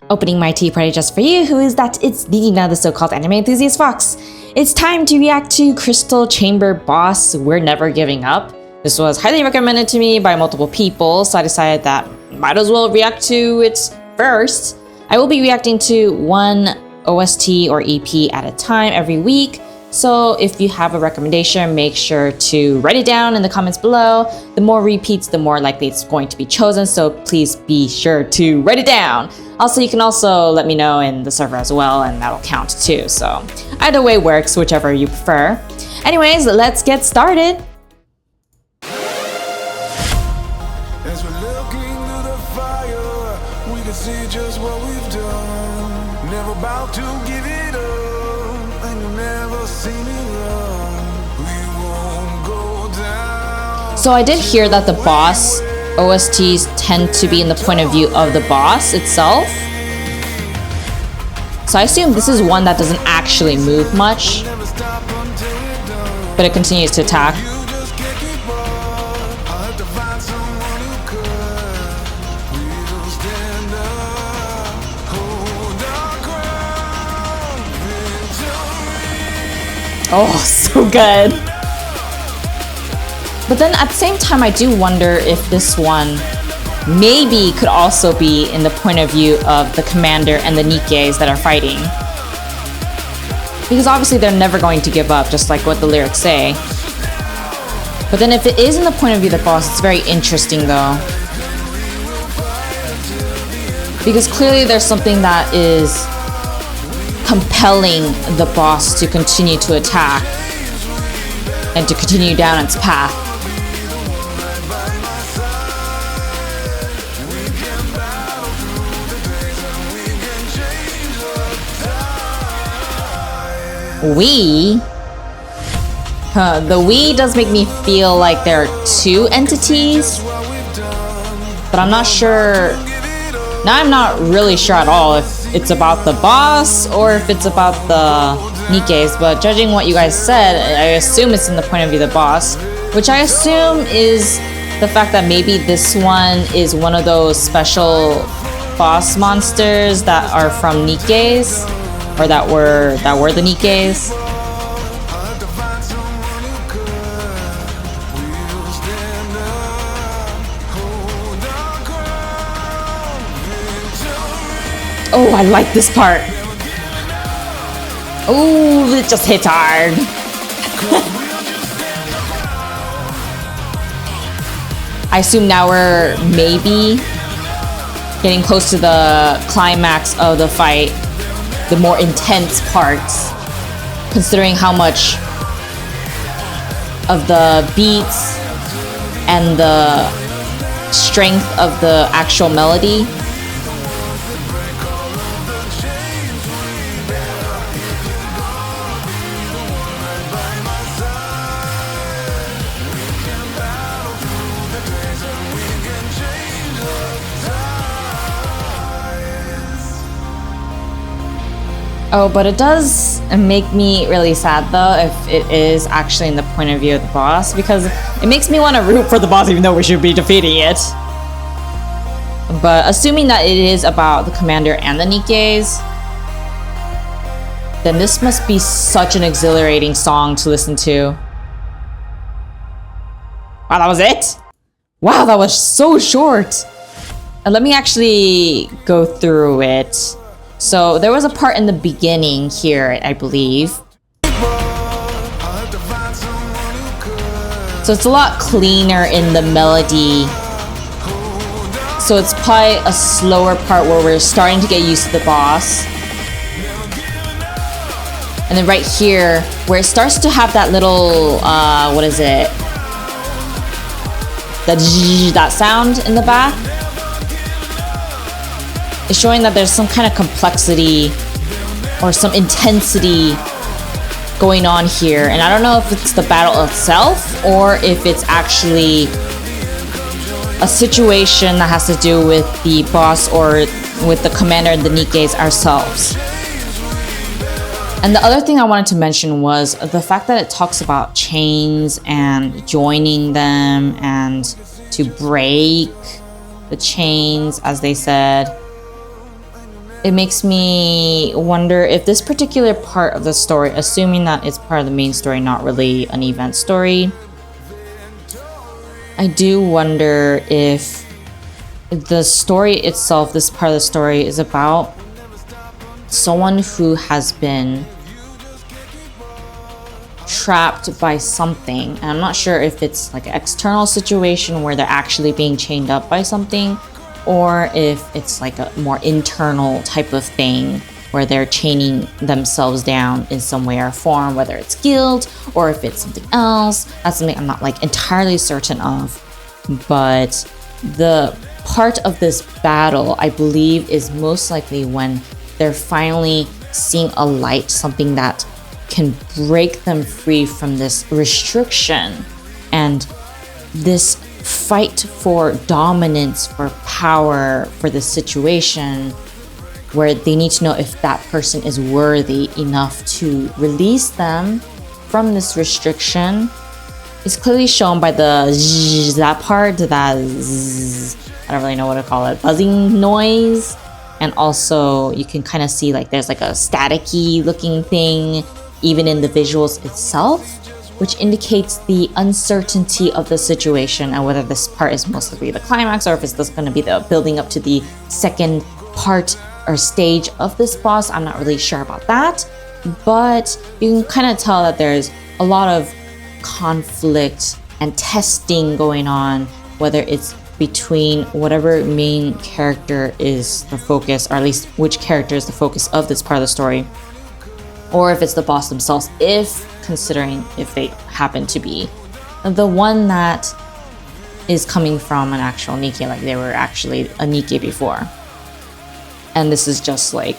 Opening my tea party just for you, who is that? It's Ririna, the so-called anime enthusiast fox. It's time to react to Crystal Chamber Boss, We're Never Giving Up. This was highly recommended to me by multiple people, so I decided that might as well react to it first. I will be reacting to one OST or EP at a time every week, so if you have a recommendation, make sure to write it down in the comments below. The more repeats, the more likely it's going to be chosen, so please be sure to write it down. Also, you can also let me know in the server as well, and that'll count too, so either way works, whichever you prefer. Anyways, let's get started. As we're looking through the fire, we can see just what we've done. Never about to give it up, and you'll never see me run. We won't go down. So I did hear that the boss OSTs tend to be in the point of view of the boss itself. So I assume this is one that doesn't actually move much, but it continues to attack. Oh, so good. But then at the same time, I do wonder if this one maybe could also be in the point of view of the commander and the Nikkes that are fighting. Because obviously they're never going to give up, just like what the lyrics say. But then if it is in the point of view of the boss, it's very interesting though. Because clearly there's something that is compelling the boss to continue to attack and to continue down its path. The we does make me feel like there are two entities, but I'm not sure. Now I'm not really sure at all if it's about the boss or if it's about the Nikkes, but judging what you guys said, I assume it's in the point of view of the boss, which I assume is the fact that maybe this one is one of those special boss monsters that are from Nikkes, or that were the Nikkes. Oh, I like this part. Oh, it just hits hard. I assume now we're maybe getting close to the climax of the fight, the more intense parts, considering how much of the beats and the strength of the actual melody. Oh, but it does make me really sad though if it is actually in the point of view of the boss, because it makes me want to root for the boss even though we should be defeating it. But assuming that it is about the commander and the Nikkes, then this must be such an exhilarating song to listen to. Wow, that was it? Wow, that was so short. And let me actually go through it. So there was a part in the beginning here, I believe. So it's a lot cleaner in the melody. So it's probably a slower part where we're starting to get used to the boss. And then right here, where it starts to have that little, what is it? That sound in the back. It's showing that there's some kind of complexity or some intensity going on here. And I don't know if it's the battle itself or if it's actually a situation that has to do with the boss or with the commander and the Nikkes ourselves. And the other thing I wanted to mention was the fact that it talks about chains and joining them and to break the chains, as they said. it makes me wonder if this particular part of the story, assuming that it's part of the main story, not really an event story, I do wonder if the story itself, this part of the story, is about someone who has been trapped by something. And I'm not sure if it's like an external situation where they're actually being chained up by something, or if it's like a more internal type of thing where they're chaining themselves down in some way or form, whether it's guilt or if it's something else. That's something I'm not like entirely certain of. But the part of this battle, I believe, is most likely when they're finally seeing a light, something that can break them free from this restriction and this fight for dominance, for power, for the situation, where they need to know if that person is worthy enough to release them from this restriction. It's clearly shown by the zzz, that part, that zzz, I don't really know what to call it, buzzing noise. And also you can kind of see like there's like a staticky looking thing even in the visuals itself, which indicates the uncertainty of the situation and whether this part is most likely the climax or if it's just going to be the building up to the second part or stage of this boss. I'm not really sure about that, but you can kind of tell that there's a lot of conflict and testing going on, whether it's between whatever main character is the focus, or at least which character is the focus of this part of the story, or if it's the boss themselves, considering if they happen to be the one that is coming from an actual Nikke, like they were actually a Nikke before. And this is just like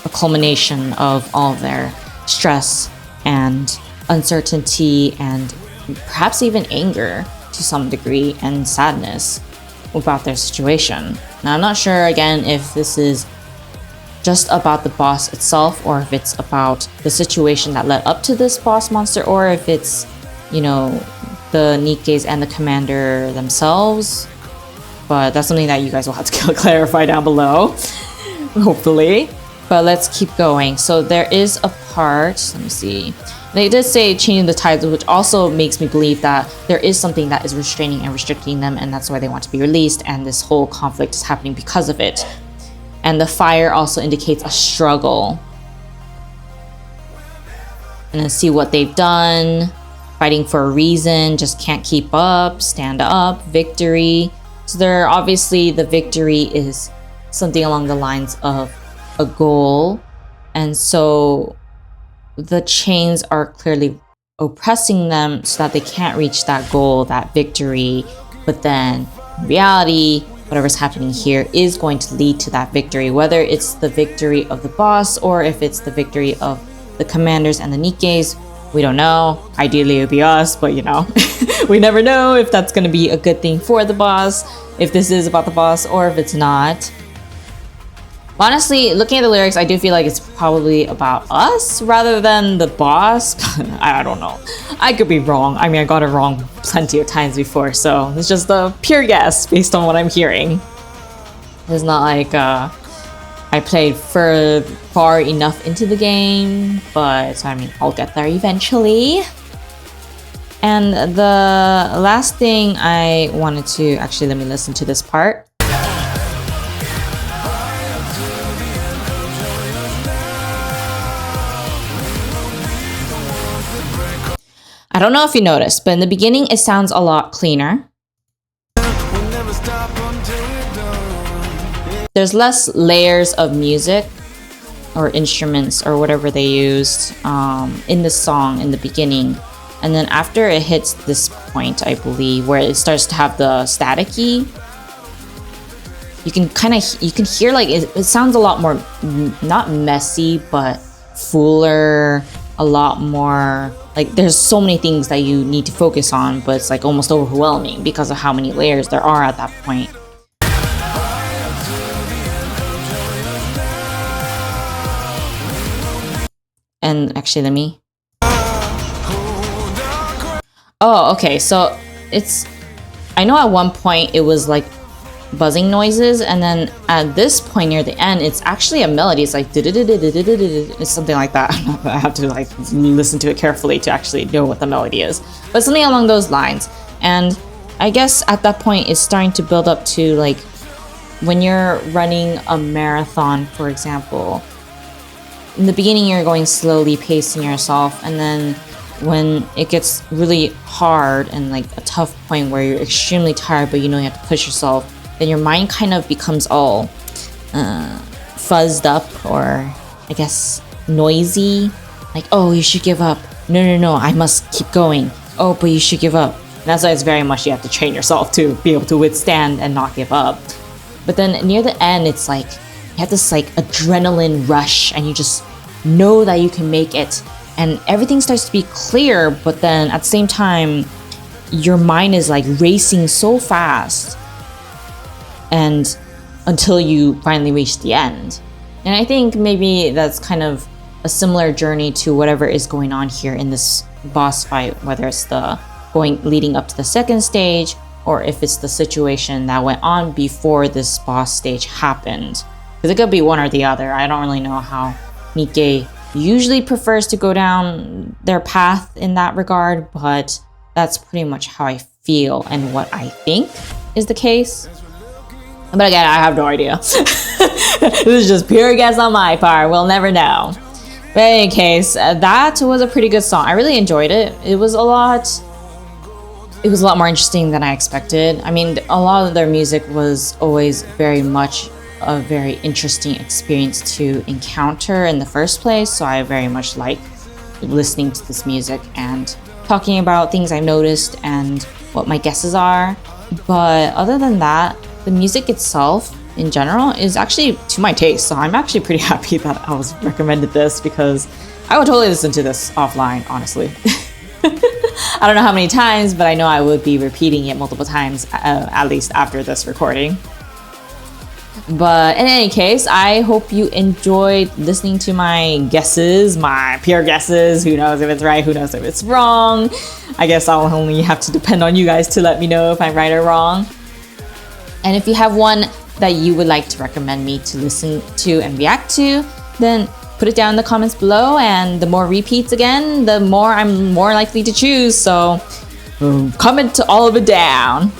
a culmination of all of their stress and uncertainty and perhaps even anger to some degree and sadness about their situation. Now, I'm not sure again if this is just about the boss itself or if it's about the situation that led up to this boss monster, or if it's, you know, the Nikkes and the commander themselves. But that's something that you guys will have to clarify down below, hopefully. But let's keep going. So there is a part, let me see. They did say changing the tides, which also makes me believe that there is something that is restraining and restricting them, and that's why they want to be released, and this whole conflict is happening because of it. And the fire also indicates a struggle. And then see what they've done. Fighting for a reason, just can't keep up, stand up, victory. So there, obviously the victory is something along the lines of a goal. And so the chains are clearly oppressing them so that they can't reach that goal, that victory. But then in reality, whatever's happening here is going to lead to that victory, whether it's the victory of the boss or if it's the victory of the commanders and the Nikkes. We don't know. Ideally it would be us, but you know, we never know if that's going to be a good thing for the boss, if this is about the boss or if it's not. Honestly, looking at the lyrics, I do feel like it's probably about us rather than the boss. I don't know. I could be wrong. I mean, I got it wrong plenty of times before, so it's just a pure guess based on what I'm hearing. It's not like I played far enough into the game, but I mean, I'll get there eventually. And the last thing I wanted to, actually, let me listen to this part. I don't know if you noticed, but in the beginning, it sounds a lot cleaner. There's less layers of music or instruments or whatever they used in the song in the beginning. And then after it hits this point, I believe, where it starts to have the staticky, you can hear like it sounds a lot more, not messy, but fuller, a lot more, like there's so many things that you need to focus on, but it's like almost overwhelming because of how many layers there are at that point. And actually, let me... Oh, okay, so it's... I know at one point it was like buzzing noises, and then at this point near the end, it's actually a melody. It's like it's something like that. I have to like listen to it carefully to actually know what the melody is, but something along those lines. And I guess at that point, it's starting to build up to like when you're running a marathon, for example. In the beginning, you're going slowly, pacing yourself, and then when it gets really hard and like a tough point where you're extremely tired, but you know you have to push yourself, then your mind kind of becomes all fuzzed up, or I guess noisy. Like, oh, you should give up. No, I must keep going. Oh, but you should give up. And that's why it's very much you have to train yourself to be able to withstand and not give up. But then near the end, it's like you have this like adrenaline rush, and you just know that you can make it, and everything starts to be clear. But then at the same time, your mind is like racing so fast, and until you finally reach the end. And I think maybe that's kind of a similar journey to whatever is going on here in this boss fight, whether it's the leading up to the second stage, or if it's the situation that went on before this boss stage happened. Because it could be one or the other. I don't really know how Nikke usually prefers to go down their path in that regard, but that's pretty much how I feel and what I think is the case. But again, I have no idea. This is just pure guess on my part. We'll never know. But in any case, that was a pretty good song. I really enjoyed it. It was a lot more interesting than I expected. I mean, a lot of their music was always very much a very interesting experience to encounter in the first place. So I very much like listening to this music and talking about things I've noticed and what my guesses are. But other than that, the music itself in general is actually to my taste. So I'm actually pretty happy that I was recommended this, because I would totally listen to this offline, honestly. I don't know how many times, but I know I would be repeating it multiple times, at least after this recording. But in any case, I hope you enjoyed listening to my guesses, my pure guesses. Who knows if it's right, who knows if it's wrong. I guess I'll only have to depend on you guys to let me know if I'm right or wrong. And if you have one that you would like to recommend me to listen to and react to, then put it down in the comments below, and the more repeats again, the more I'm more likely to choose. So comment all of it down.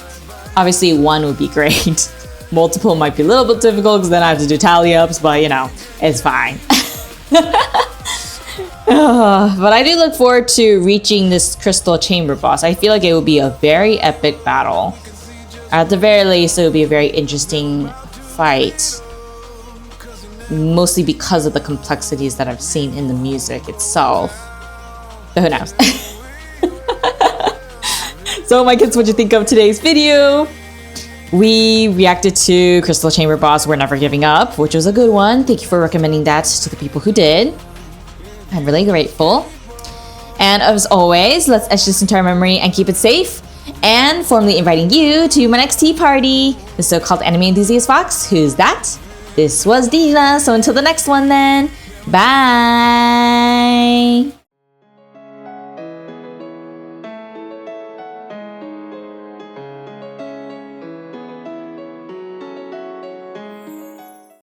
Obviously, one would be great. Multiple might be a little bit difficult because then I have to do tally ups, but you know, it's fine. But I do look forward to reaching this crystal chamber boss. I feel like it will be a very epic battle. At the very least, it will be a very interesting fight. Mostly because of the complexities that I've seen in the music itself. But who knows? So my kids, what'd you think of today's video? We reacted to Crystal Chamber Boss We're Never Giving Up, which was a good one. Thank you for recommending that to the people who did. I'm really grateful. And as always, let's etch this into our memory and keep it safe. And formally inviting you to my next tea party, the so-called anime enthusiast fox. Who's that? This was Ririna, so until the next one then, bye!